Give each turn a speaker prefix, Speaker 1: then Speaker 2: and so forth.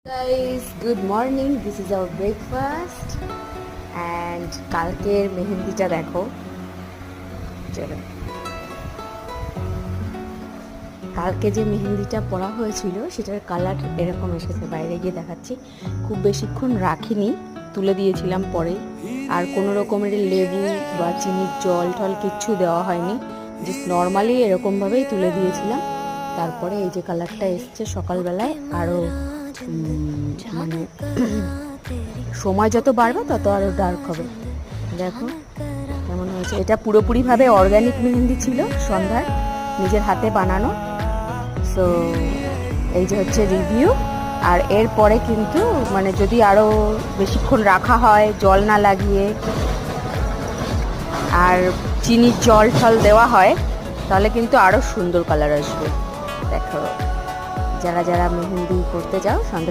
Speaker 1: Guys, good morning. This is our breakfast and কালকের মেহেন্দিটা দেখো। চলো, কালকে যে মেহেন্দিটা পরা হয়েছিল সেটার কালার এরকম এসেছে। বাইরে গিয়ে দেখাচ্ছি। খুব বেশিক্ষণ রাখিনি, তুলে দিয়েছিলাম পরে। আর কোনো রকমের লেবু বা চিনির জল টল কিচ্ছু দেওয়া হয়নি, জাস্ট নর্মালি এরকমভাবেই তুলে দিয়েছিলাম। তারপরে এই যে কালারটা এসছে সকালবেলায়। আরও মানে সময় যত বাড়বে তত আরও ডার্ক হবে। দেখো কেমন হয়েছে। এটা পুরোপুরিভাবে অর্গ্যানিক মেহেন্দি ছিল, সন্ধ্যার নিজের হাতে বানানো। সো এই যে হচ্ছে রিভিউ। আর এরপরে কিন্তু মানে যদি আরও বেশিক্ষণ রাখা হয় জল না লাগিয়ে আর চিনির জল টল দেওয়া হয় তাহলে কিন্তু আরও সুন্দর কালার আসবে। দেখো, যারা যারা মেহেন্দি করতে যাও সন্ধ্যা